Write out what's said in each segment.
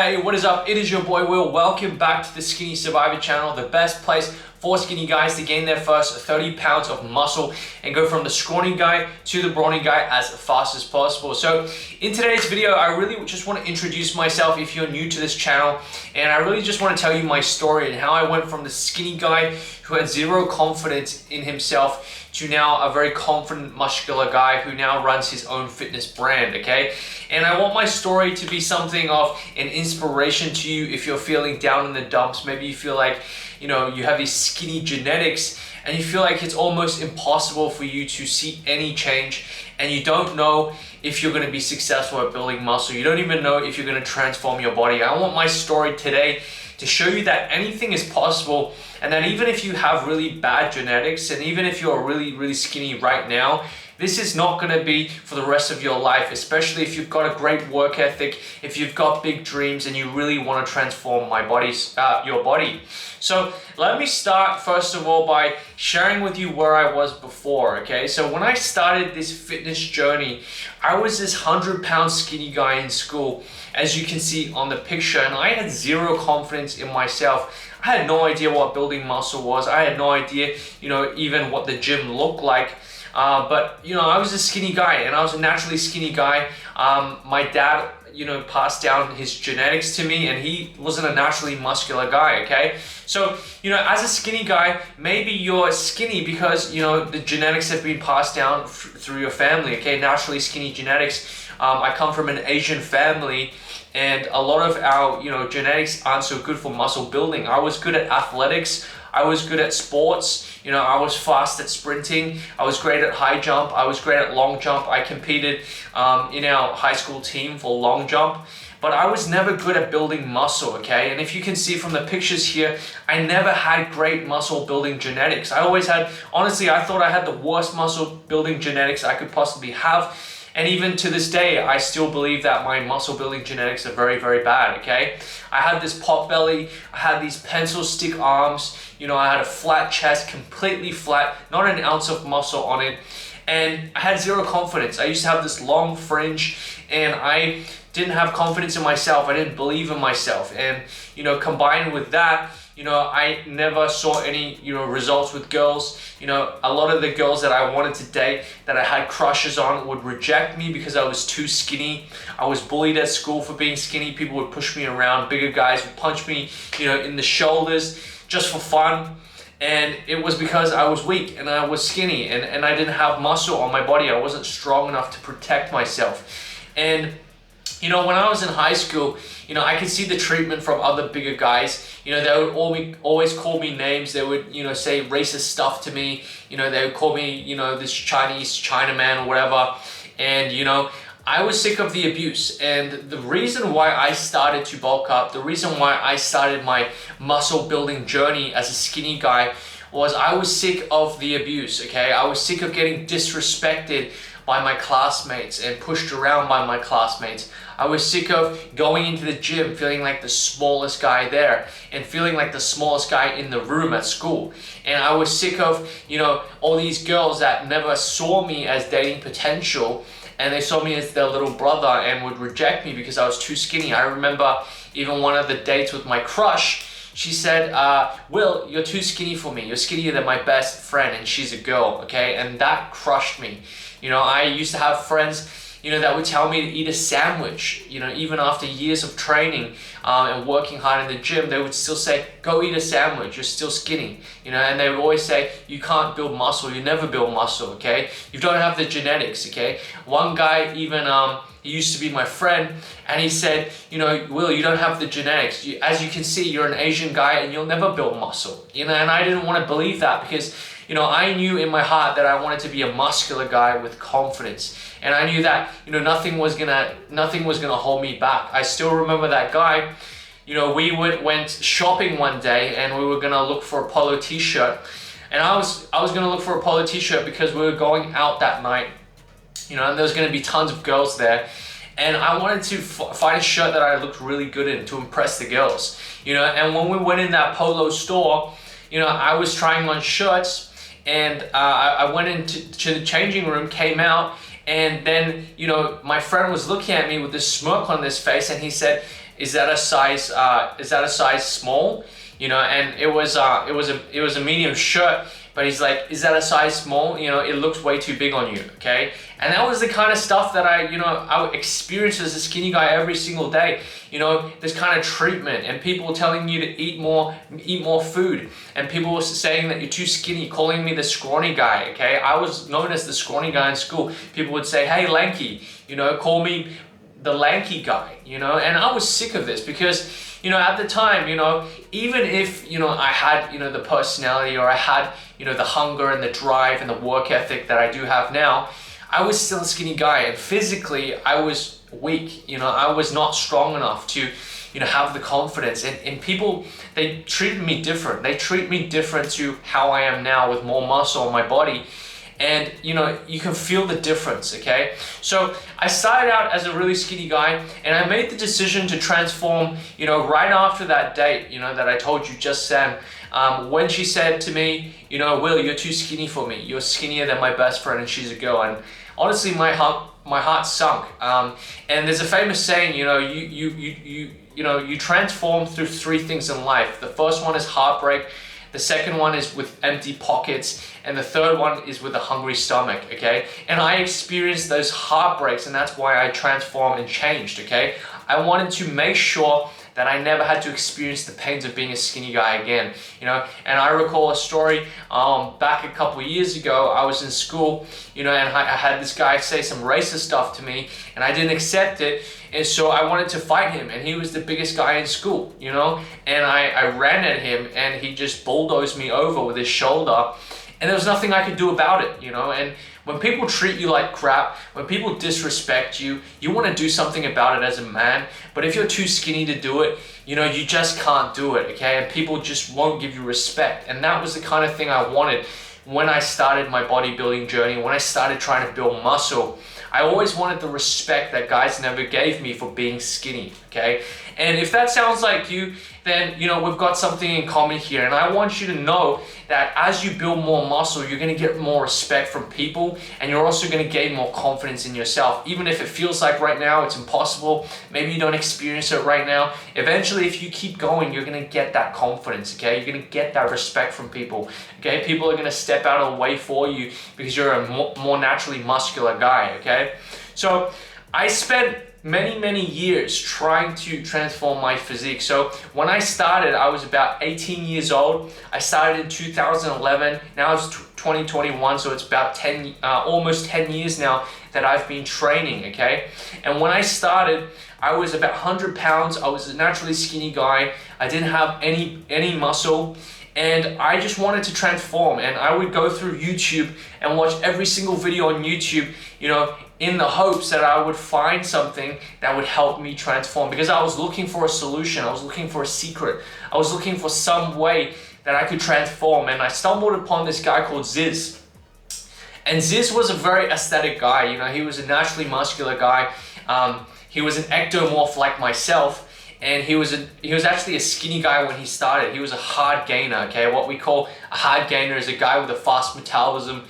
Hey, what is up? It is your boy Will. Welcome back to the Skinny Survivor channel, the best place for skinny guys to gain their first 30 pounds of muscle and go from the scrawny guy to the brawny guy as fast as possible. So in today's video, I really just want to introduce myself if you're new to this channel, and I really just want to tell you my story and how I went from the skinny guy who had zero confidence in himself to now a very confident, muscular guy who now runs his own fitness brand, okay? And I want my story to be something of an inspiration to you if you're feeling down in the dumps. Maybe you feel like, you know, you have these skinny genetics and you feel like it's almost impossible for you to see any change, and you don't know if you're going to be successful at building muscle. You don't even know if you're going to transform your body. I want my story today to show you that anything is possible, and that even if you have really bad genetics, and even if you're really skinny right now, this is not going to be for the rest of your life, especially if you've got a great work ethic, if you've got big dreams and you really want to transform your body. So let me start first of all by sharing with you where I was before, okay? So when I started this fitness journey, I was this 100-pound skinny guy in school, as you can see on the picture, and I had zero confidence in myself. I had no idea what building muscle was. I had no idea, even what the gym looked like. But I was a skinny guy, and I was a naturally skinny guy. My dad, passed down his genetics to me, and he wasn't a naturally muscular guy, okay? So, as a skinny guy, maybe you're skinny because, the genetics have been passed down through your family, okay? Naturally skinny genetics. I come from an Asian family, and a lot of our, genetics aren't so good for muscle building. I was good at athletics. I was good at sports. I was fast at sprinting. I was great at high jump. I was great at long jump. I competed in our high school team for long jump. But I was never good at building muscle, okay? And if you can see from the pictures here, I never had great muscle building genetics. I always had, honestly, I thought I had the worst muscle building genetics I could possibly have. And even to this day, I still believe that my muscle building genetics are very bad, okay? I had this pot belly, I had these pencil stick arms, I had a flat chest, completely flat, not an ounce of muscle on it. And I had zero confidence. I used to have this long fringe, and I didn't have confidence in myself. I didn't believe in myself. And, combined with that, I never saw any, results with girls. A lot of the girls that I wanted to date, that I had crushes on, would reject me because I was too skinny. I was bullied at school for being skinny. People would push me around. Bigger guys would punch me, in the shoulders just for fun. And it was because I was weak and I was skinny, and I didn't have muscle on my body. I wasn't strong enough to protect myself. And when I was in high school, I could see the treatment from other bigger guys. They would always call me names. They would, say racist stuff to me. They would call me, this Chinese Chinaman or whatever. And, I was sick of the abuse. And the reason why I started to bulk up, the reason why I started my muscle building journey as a skinny guy, was I was sick of the abuse, okay? I was sick of getting disrespected by my classmates and pushed around by my classmates. I was sick of going into the gym feeling like the smallest guy there and feeling like the smallest guy in the room at school. And I was sick of, all these girls that never saw me as dating potential, and they saw me as their little brother and would reject me because I was too skinny. I remember even one of the dates with my crush, she said, Will, you're too skinny for me. You're skinnier than my best friend, and she's a girl, okay? And that crushed me. I used to have friends, that would tell me to eat a sandwich, even after years of training and working hard in the gym. They would still say, go eat a sandwich, you're still skinny, and they would always say, you can't build muscle, you never build muscle, okay? You don't have the genetics, okay? One guy even, he used to be my friend, and he said, Will, you don't have the genetics. As you can see, you're an Asian guy and you'll never build muscle, and I didn't want to believe that because, I knew in my heart that I wanted to be a muscular guy with confidence. And I knew that, nothing was gonna hold me back. I still remember that guy. We went shopping one day, and we were gonna look for a polo t-shirt. And I was gonna look for a polo t-shirt because we were going out that night, and there was gonna be tons of girls there. And I wanted to find a shirt that I looked really good in to impress the girls, And when we went in that polo store, I was trying on shirts, and I went into the changing room, came out, and then, my friend was looking at me with this smirk on his face, and he said, is that a size small? You know, and it was a medium shirt, but he's like, is that a size small? You know, it looks way too big on you, okay? And that was the kind of stuff that I would experience as a skinny guy every single day. You know, this kind of treatment, and people telling you to eat more food, and people were saying that you're too skinny, calling me the scrawny guy, okay? I was known as the scrawny guy in school. People would say, hey, lanky, you know, call me the lanky guy, you know? And I was sick of this because, you know, at the time, you know, even if, you know, I had, you know, the personality, or I had, you know, the hunger and the drive and the work ethic that I do have now, I was still a skinny guy, and physically I was weak. You know, I was not strong enough to, you know, have the confidence, and people, they treated me different. They treat me different to how I am now, with more muscle on my body. And you know, you can feel the difference, okay? So I started out as a really skinny guy, and I made the decision to transform, you know, right after that date, you know, that I told you just then, when she said to me, you know, Will, you're too skinny for me. You're skinnier than my best friend, and she's a girl. And honestly, my heart sunk. And there's a famous saying, you know, you transform through 3 things in life. The first one is heartbreak. The second one is with empty pockets, and the third one is with a hungry stomach, okay? And I experienced those heartbreaks, and that's why I transformed and changed, okay? I wanted to make sure that I never had to experience the pains of being a skinny guy again, you know? And I recall a story back a couple years ago. I was in school, you know, and I had this guy say some racist stuff to me, and I didn't accept it. And so I wanted to fight him, and he was the biggest guy in school, you know? And I ran at him, and he just bulldozed me over with his shoulder, and there was nothing I could do about it, you know? And when people treat you like crap, when people disrespect you, you want to do something about it as a man. But if you're too skinny to do it, you know, you just can't do it, okay? And people just won't give you respect. And that was the kind of thing I wanted when I started my bodybuilding journey, when I started trying to build muscle. I always wanted the respect that guys never gave me for being skinny, okay? And if that sounds like you, then, you know, we've got something in common here. And I want you to know that as you build more muscle, you're gonna get more respect from people, and you're also gonna gain more confidence in yourself. Even if it feels like right now it's impossible, maybe you don't experience it right now, eventually if you keep going, you're gonna get that confidence, okay? You're gonna get that respect from people, okay? People are gonna step out of the way for you because you're a more naturally muscular guy, okay? So I spent many years trying to transform my physique. So when I started, I was about 18 years old. I started in 2011. Now it's 2021, so it's about almost 10 years now that I've been training, okay? And when I started, I was about 100 pounds. I was a naturally skinny guy. I didn't have any muscle. And I just wanted to transform, and I would go through YouTube and watch every single video on YouTube, you know, in the hopes that I would find something that would help me transform, because I was looking for a solution. I was looking for a secret. I was looking for some way that I could transform, and I stumbled upon this guy called Ziz. And Ziz was a very aesthetic guy, you know, he was a naturally muscular guy. He was an ectomorph like myself. And he was actually a skinny guy when he started. He was a hard gainer, okay? What we call a hard gainer is a guy with a fast metabolism.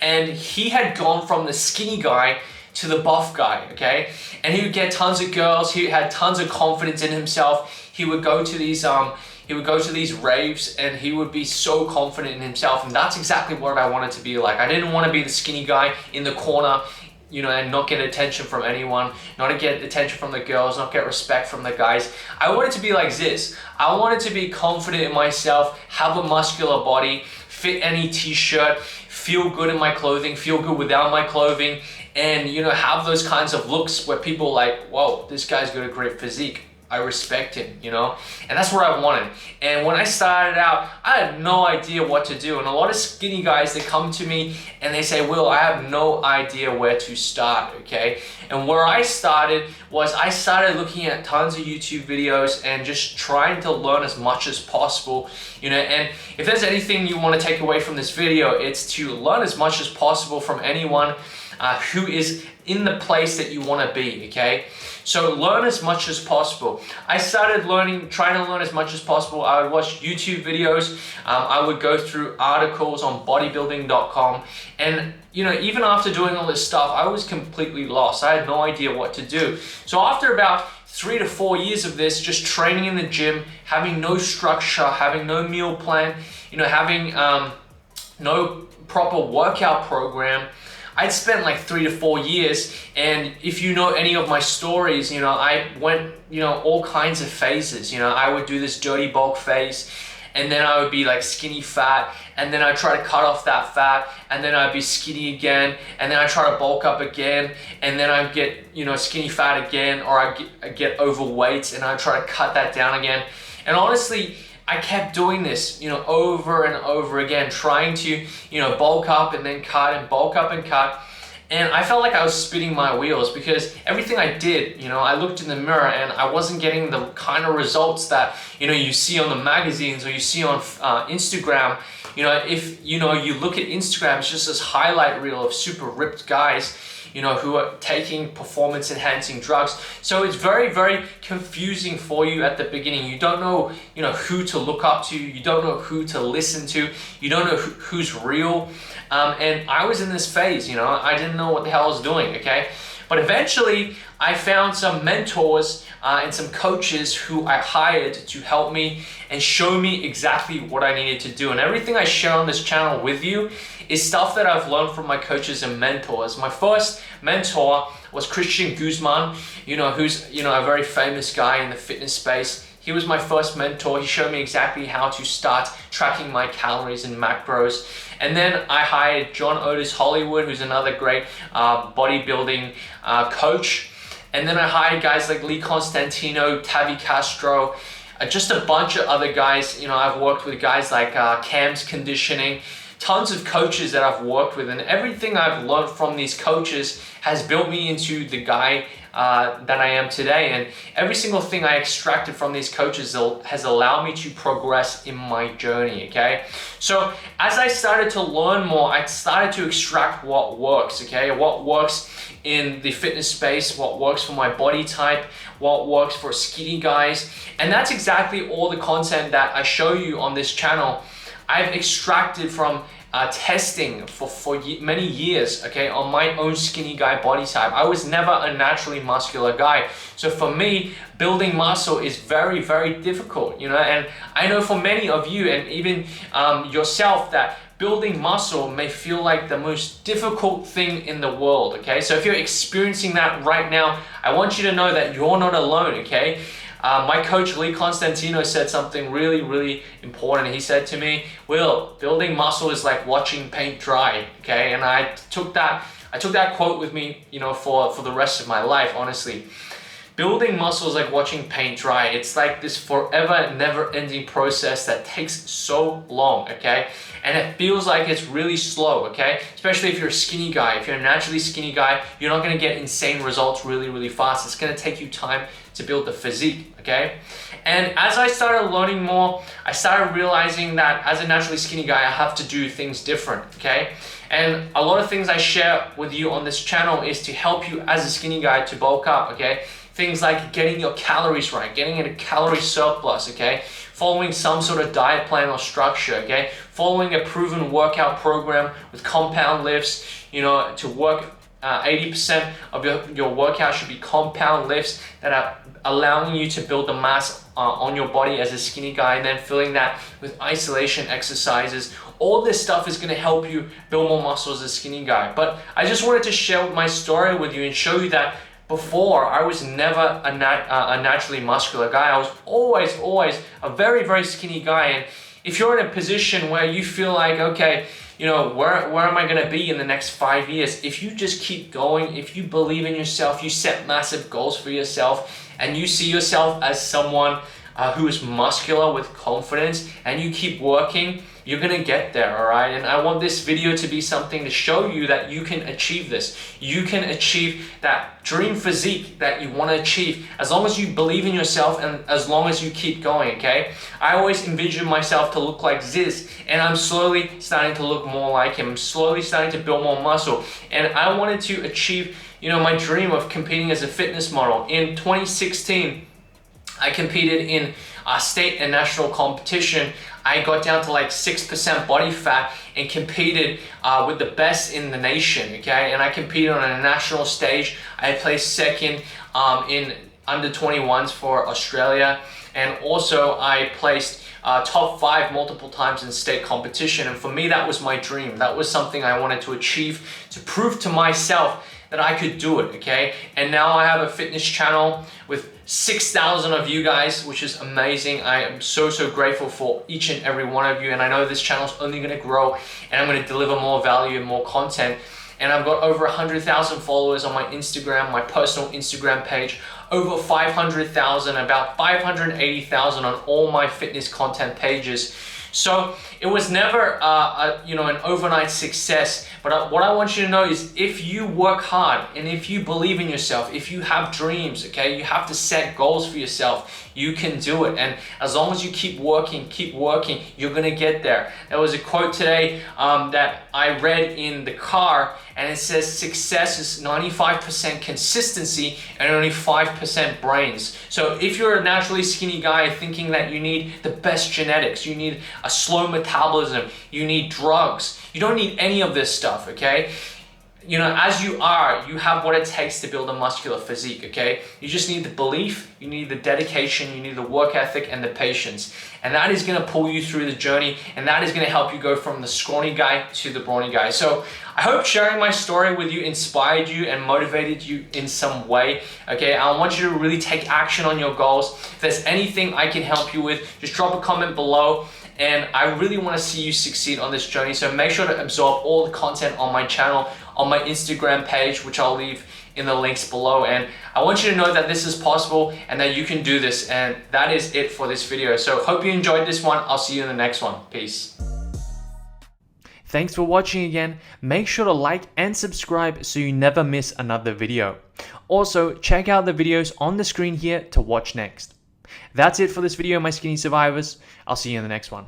And he had gone from the skinny guy to the buff guy, okay? And he would get tons of girls. He had tons of confidence in himself. He would go to these raves, and he would be so confident in himself. And that's exactly what I wanted to be like. I didn't want to be the skinny guy in the corner, you know, and not get attention from anyone, not get attention from the girls, not get respect from the guys. I wanted to be like this. I wanted to be confident in myself, have a muscular body, fit any t-shirt, feel good in my clothing, feel good without my clothing, and, you know, have those kinds of looks where people are like, whoa, this guy's got a great physique. I respect him, you know? And that's what I wanted. And when I started out, I had no idea what to do. And a lot of skinny guys, they come to me and they say, Will, I have no idea where to start, okay? And where I started was I started looking at tons of YouTube videos and just trying to learn as much as possible, you know? And if there's anything you want to take away from this video, it's to learn as much as possible from anyone who is in the place that you want to be, okay? So learn as much as possible. I started trying to learn as much as possible. I would watch YouTube videos. I would go through articles on bodybuilding.com. And, you know, even after doing all this stuff, I was completely lost. I had no idea what to do. So after about 3 to 4 years of this, just training in the gym, having no structure, having no meal plan, having no proper workout program. I'd spent like 3 to 4 years, and if you know any of my stories, I went, all kinds of phases. I would do this dirty bulk phase, and then I would be like skinny fat, and then I'd try to cut off that fat, and then I'd be skinny again, and then I'd try to bulk up again, and then I'd get, skinny fat again, or I'd get overweight, and I'd try to cut that down again. And honestly, I kept doing this, over and over again, trying to, bulk up and then cut and bulk up and cut. And I felt like I was spinning my wheels, because everything I did, I looked in the mirror and I wasn't getting the kind of results that, you see on the magazines or you see on Instagram. If, you look at Instagram, it's just this highlight reel of super ripped guys, who are taking performance enhancing drugs. So it's very, very confusing for you at the beginning. You don't know, who to look up to. You don't know who to listen to. You don't know who's real. And I was in this phase, I didn't know what the hell I was doing, okay? But eventually I found some mentors and some coaches who I hired to help me and show me exactly what I needed to do. And everything I share on this channel with you is stuff that I've learned from my coaches and mentors. My first mentor was Christian Guzman, who's, a very famous guy in the fitness space. He was my first mentor. He showed me exactly how to start tracking my calories and macros. And then I hired John Otis Hollywood, who's another great bodybuilding coach. And then I hired guys like Lee Constantino, Tavi Castro, just a bunch of other guys. I've worked with guys like Cam's Conditioning, tons of coaches that I've worked with, and everything I've learned from these coaches has built me into the guy that I am today. And every single thing I extracted from these coaches has allowed me to progress in my journey, okay? So as I started to learn more, I started to extract what works, okay? What works in the fitness space, what works for my body type, what works for skinny guys. And that's exactly all the content that I show you on this channel. I've extracted from testing for many years, okay, on my own skinny guy body type. I was never a naturally muscular guy. So for me, building muscle is very, very difficult, and I know for many of you and even yourself that building muscle may feel like the most difficult thing in the world, okay? So if you're experiencing that right now, I want you to know that you're not alone, okay? My coach, Lee Constantino, said something really, really important. He said to me, Will, building muscle is like watching paint dry, okay? And I took that quote with me, for the rest of my life, honestly. Building muscle is like watching paint dry. It's like this forever, never-ending process that takes so long, okay? And it feels like it's really slow, okay? Especially if you're a skinny guy. If you're a naturally skinny guy, you're not gonna get insane results really, really fast. It's gonna take you time to build the physique, okay? And as I started learning more, I started realizing that as a naturally skinny guy, I have to do things different, okay? And a lot of things I share with you on this channel is to help you as a skinny guy to bulk up, okay? Things like getting your calories right, getting in a calorie surplus, okay? Following some sort of diet plan or structure, okay? Following a proven workout program with compound lifts, to work 80% of your workout should be compound lifts that are allowing you to build the mass on your body as a skinny guy, and then filling that with isolation exercises. All this stuff is going to help you build more muscle as a skinny guy. But I just wanted to share my story with you and show you that before, I was never a naturally muscular guy. I was always a very, very skinny guy. And if you're in a position where you feel like, okay, where am I gonna be in the next 5 years? If you just keep going, if you believe in yourself, you set massive goals for yourself, and you see yourself as someone who is muscular with confidence, and you keep working, you're gonna get there, all right? And I want this video to be something to show you that you can achieve this. You can achieve that dream physique that you wanna achieve as long as you believe in yourself and as long as you keep going, okay? I always envisioned myself to look like Ziz, and I'm slowly starting to look more like him. I'm slowly starting to build more muscle. And I wanted to achieve, my dream of competing as a fitness model. In 2016, I competed in state and national competition. I got down to like 6% body fat and competed with the best in the nation, okay? And I competed on a national stage. I placed second in under 21s for Australia, and also I placed top 5 multiple times in state competition. And for me, that was my dream. That was something I wanted to achieve, to prove to myself that I could do it, okay? And now I have a fitness channel with 6,000 of you guys, which is amazing. I am so grateful for each and every one of you, and I know this channel is only gonna grow, and I'm gonna deliver more value and more content. And I've got over 100,000 followers on my Instagram, my personal Instagram page, over 500,000, about 580,000 on all my fitness content pages. So it was never an overnight success, but what I want you to know is if you work hard and if you believe in yourself, if you have dreams, okay, you have to set goals for yourself. You can do it, and as long as you keep working, you're gonna get there. There was a quote today that I read in the car, and it says success is 95% consistency and only 5% brains. So if you're a naturally skinny guy thinking that you need the best genetics, you need a slow metabolism, you need drugs, you don't need any of this stuff, okay? You know, as you are, you have what it takes to build a muscular physique, okay? You just need the belief, you need the dedication, you need the work ethic and the patience. And that is gonna pull you through the journey, and that is gonna help you go from the scrawny guy to the brawny guy. So I hope sharing my story with you inspired you and motivated you in some way, okay? I want you to really take action on your goals. If there's anything I can help you with, just drop a comment below. And I really want to see you succeed on this journey. So make sure to absorb all the content on my channel, on my Instagram page, which I'll leave in the links below. And I want you to know that this is possible and that you can do this. And that is it for this video. So hope you enjoyed this one. I'll see you in the next one. Peace. Thanks for watching again. Make sure to like and subscribe so you never miss another video. Also, check out the videos on the screen here to watch next. That's it for this video, my skinny survivors. I'll see you in the next one.